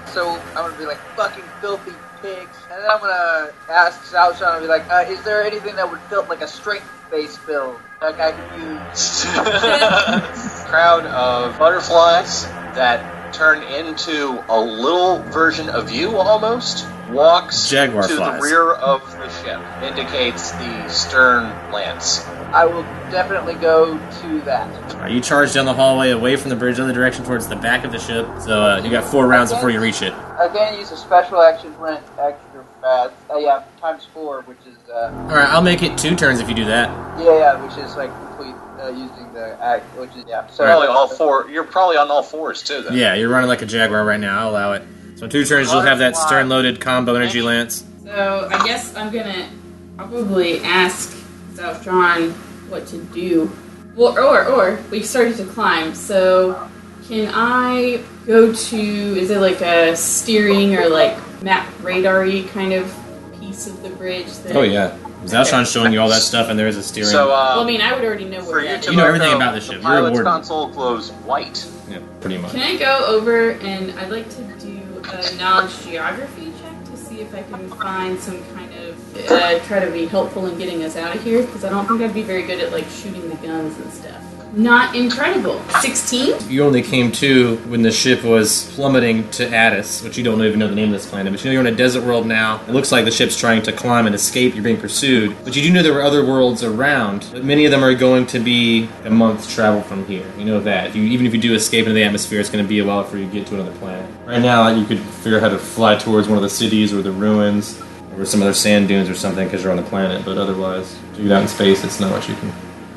So I'm going to be like, fucking filthy pigs. And then I'm going to ask Zhao Shan and be like, is there anything that would fill like a strength-based build that I could use? Crowd of butterflies that turn into a little version of you almost walks Jaguar to flies. the rear of the ship, indicates the stern lance. I will definitely go to that. Alright, you charge down the hallway away from the bridge, the other direction towards the back of the ship. So you got 4 rounds before you reach it. I can use a special action to rent extra fast. Yeah, times 4, which is... Alright, I'll make it 2 turns if you do that. Yeah, which is like complete using the act, which is, yeah. So Probably all 4. You're probably on all 4s too, then. Yeah, you're running like a Jaguar right now. I'll allow it. So in 2 turns, you'll have that stern-loaded combo energy lance. So I guess I'm gonna probably ask Zhao Shan what to do. Well, or we've started to climb. So can I go to? Is it like a steering or like map radar-y kind of piece of the bridge? That, Oh yeah, Zhao Shan's showing you all that stuff, and there is a steering. So, well, I mean, I would already know where that is. You know everything about the ship. The You're a pilot's warden. console glows white. Yeah, pretty much. Can I go over and I'd like to do a knowledge geography check to see if I can find some kind of try to be helpful in getting us out of here, because I don't think I'd be very good at like shooting the guns and stuff. Not incredible. 16? You only came to when the ship was plummeting to Addis, which you don't even know the name of this planet, but you know you're in a desert world now. It looks like the ship's trying to climb and escape. You're being pursued. But you do know there were other worlds around, but many of them are going to be a month's travel from here. You know that. Even if you do escape into the atmosphere, it's going to be a while before you get to another planet. Right now, you could figure out how to fly towards one of the cities or the ruins or some other sand dunes or something because you're on the planet, but otherwise, to get out in space, it's not what you can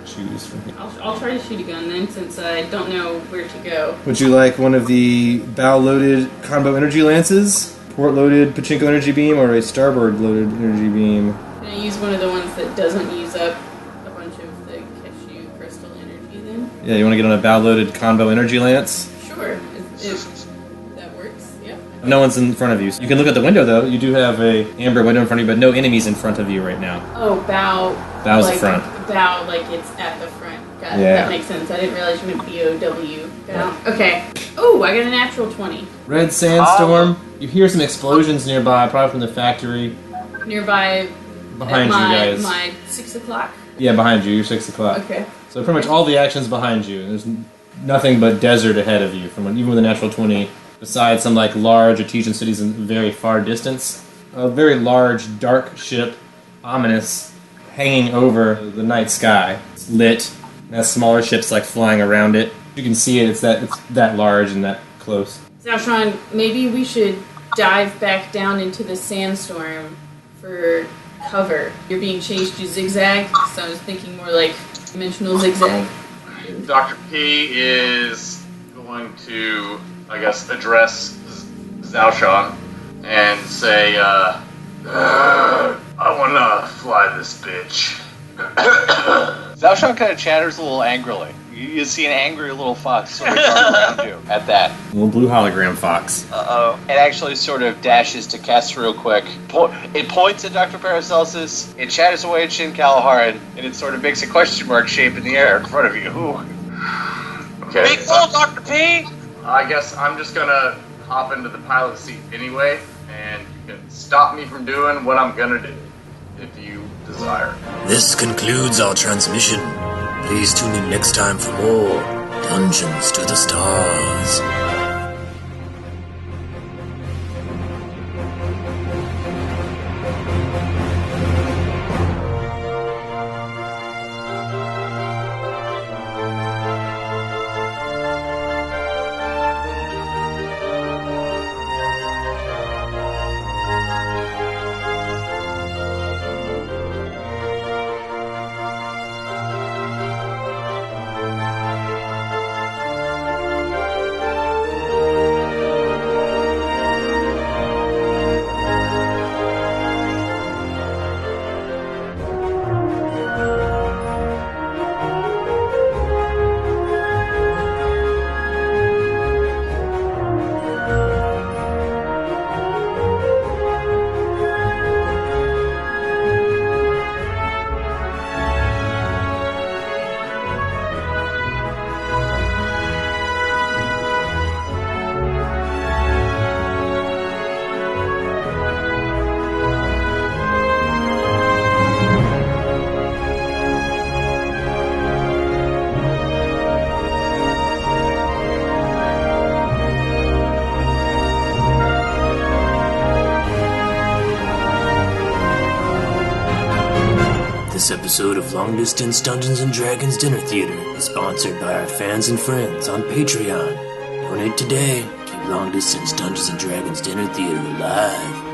choose from here. I'll try to shoot a gun then, since I don't know where to go. Would you like one of the bow-loaded combo energy lances, port-loaded pachinko energy beam, or a starboard-loaded energy beam? Can I use one of the ones that doesn't use up a bunch of the cashew crystal energy then? Yeah, you want to get on a bow-loaded combo energy lance? Sure, if that works, yeah. No one's in front of you. You can look at the window, though. You do have a amber window in front of you, but no enemies in front of you right now. Oh, bow. Bow's like, the front. Bow, like it's at the front. Got it. Yeah. That makes sense. I didn't realize you meant B-O-W. Bow. Okay. Oh, I got a natural 20. Red sandstorm. You hear some explosions nearby, probably from the factory. Nearby. Behind you guys. My 6 o'clock. Yeah, behind you. You're 6 o'clock. Okay. So pretty much all the action's behind you. There's nothing but desert ahead of you, even with a natural 20. Besides some like large artesian cities in very far distance. A very large, dark ship, ominous, hanging over the night sky. It's lit. It has smaller ships like flying around it. You can see it. It's that large and that close. Zhao Shan, maybe we should dive back down into the sandstorm for cover. You're being chased to zigzag, so I was thinking more like dimensional zigzag. Dr. P is going to, I guess, address Zhao Shan and say, I want to fly this bitch. Zhao Shan kind of chatters a little angrily. You see an angry little fox sort of dart around you at that. A little blue hologram fox. Uh-oh. It actually sort of dashes to Kess real quick. It points at Dr. Paracelsus, it chatters away at Shin Calaharan, and it sort of makes a question mark shape in the air in front of you. Okay. Big bull, Dr. P! I guess I'm just gonna hop into the pilot seat anyway, and you can stop me from doing what I'm gonna do, if you desire. This concludes our transmission. Please tune in next time for more Dungeons to the Stars. This episode of Long Distance Dungeons & Dragons Dinner Theater is sponsored by our fans and friends on Patreon. Donate today. Keep Long Distance Dungeons & Dragons Dinner Theater alive.